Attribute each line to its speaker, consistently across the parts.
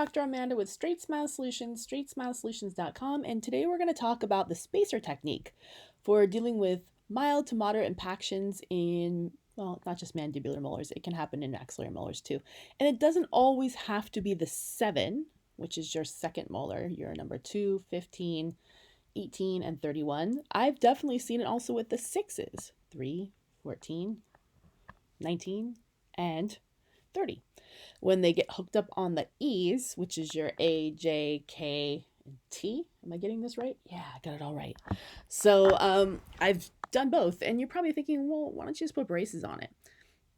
Speaker 1: Dr. Amanda with StraightSmile Solutions, StraightSmileSolutions.com, and today we're going to talk about the spacer technique for dealing with mild to moderate impactions in, well, not just mandibular molars, it can happen in maxillary molars too. And it doesn't always have to be the 7, which is your second molar, your number 2, 15, 18, and 31. I've definitely seen it also with the 6s, 3, 14, 19, and 30. When they get hooked up on the E's, which is your A, J, K, and T. Am I getting this right? Yeah, I got it all right. So I've done both, and you're probably thinking, well, why don't you just put braces on it?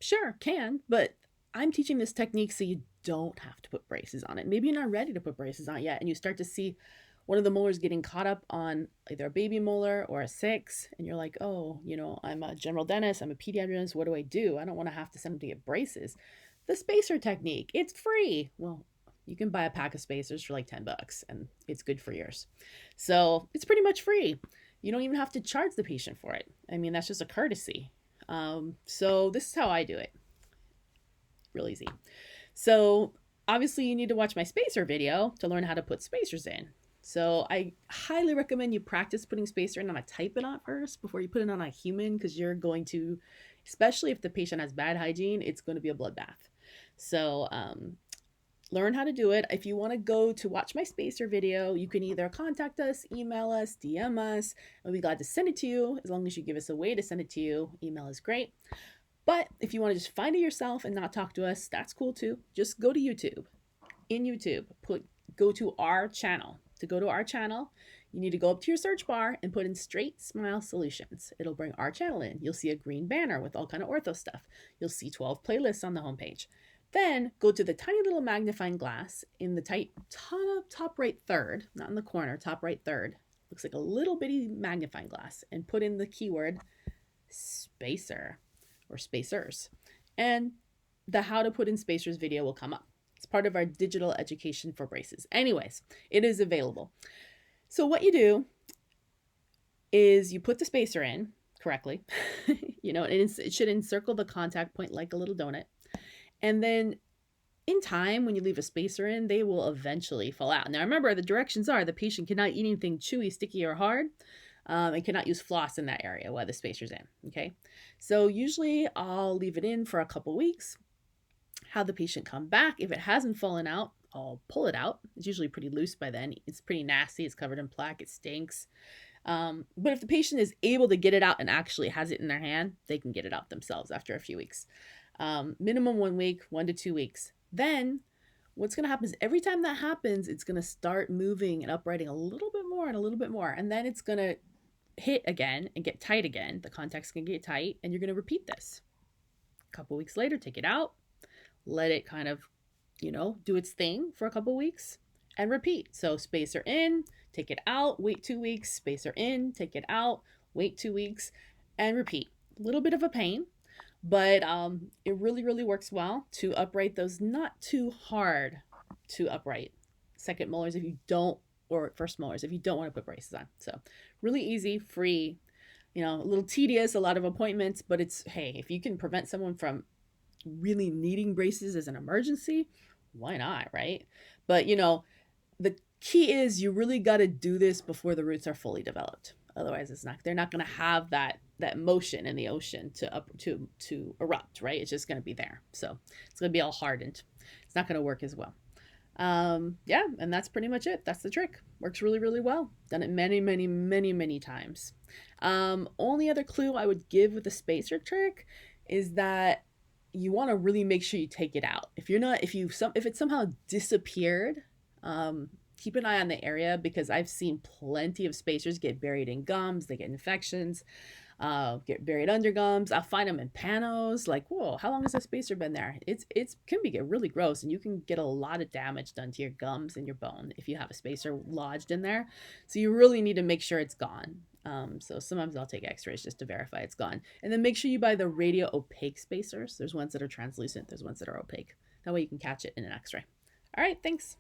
Speaker 1: Sure, can, but I'm teaching this technique so you don't have to put braces on it. Maybe you're not ready to put braces on it yet, and you start to see one of the molars getting caught up on either a baby molar or a 6, and you're like, oh, I'm a general dentist, I'm a pediatrician, what do I do? I don't want to have to send them to get braces. The spacer technique, it's free. Well, you can buy a pack of spacers for like $10 and it's good for yours. So it's pretty much free. You don't even have to charge the patient for it. I mean, that's just a courtesy. So this is how I do it. Real easy. So obviously you need to watch my spacer video to learn how to put spacers in. So I highly recommend you practice putting spacer in on a type it on first before you put it on a human, because you're going to, especially if the patient has bad hygiene, it's going to be a bloodbath. So learn how to do it. If you want to go to watch my spacer video, you can either contact us, email us, DM us. I'll be glad to send it to you as long as you give us a way to send it to you. Email is great. But if you want to just find it yourself and not talk to us, that's cool too. Just go to YouTube. In YouTube, go to our channel. To go to our channel, you need to go up to your search bar and put in StraightSmile Solutions. It'll bring our channel in. You'll see a green banner with all kind of ortho stuff. You'll see 12 playlists on the homepage. Then go to the tiny little magnifying glass in the top right third, not in the corner, top right third. Looks like a little bitty magnifying glass, and put in the keyword spacer or spacers. And the how to put in spacers video will come up. It's part of our digital education for braces. Anyways, it is available. So what you do is you put the spacer in correctly. It should encircle the contact point like a little donut. And then in time, when you leave a spacer in, they will eventually fall out. Now remember, the directions are the patient cannot eat anything chewy, sticky, or hard, and cannot use floss in that area while the spacer's in, okay? So usually I'll leave it in for a couple weeks, have the patient come back. If it hasn't fallen out, I'll pull it out. It's usually pretty loose by then. It's pretty nasty. It's covered in plaque. It stinks. But if the patient is able to get it out and actually has it in their hand, they can get it out themselves after a few weeks. Minimum 1 week, 1 to 2 weeks. Then what's going to happen is every time that happens, it's going to start moving and uprighting a little bit more and a little bit more. And then it's going to hit again and get tight again. The contact's going to get tight, and you're going to repeat this. A couple weeks later, take it out, let it kind of, do its thing for a couple weeks, and repeat. So spacer in, take it out, wait 2 weeks, spacer in, take it out, wait 2 weeks, and repeat. A little bit of a pain, but it really, really works well to upright those not too hard to upright second molars or first molars if you don't want to put braces on. So really easy, free, a little tedious, a lot of appointments, but hey, if you can prevent someone from really needing braces as an emergency, why not, right? But the key is you really got to do this before the roots are fully developed. Otherwise, they're not going to have that motion in the ocean to erupt, right? It's just going to be there. So it's going to be all hardened. It's not going to work as well. Yeah, and that's pretty much it. That's the trick. Works really, really well. Done it many, many, many, many times. Only other clue I would give with the spacer trick is that you want to really make sure you take it out. If it somehow disappeared, keep an eye on the area, because I've seen plenty of spacers get buried in gums. They get infections, get buried under gums. I'll find them in panos. Like, whoa, how long has that spacer been there? It can get really gross, and you can get a lot of damage done to your gums and your bone if you have a spacer lodged in there. So you really need to make sure it's gone. So sometimes I'll take x-rays just to verify it's gone. And then make sure you buy the radio opaque spacers. There's ones that are translucent. There's ones that are opaque. That way you can catch it in an x-ray. All right, thanks.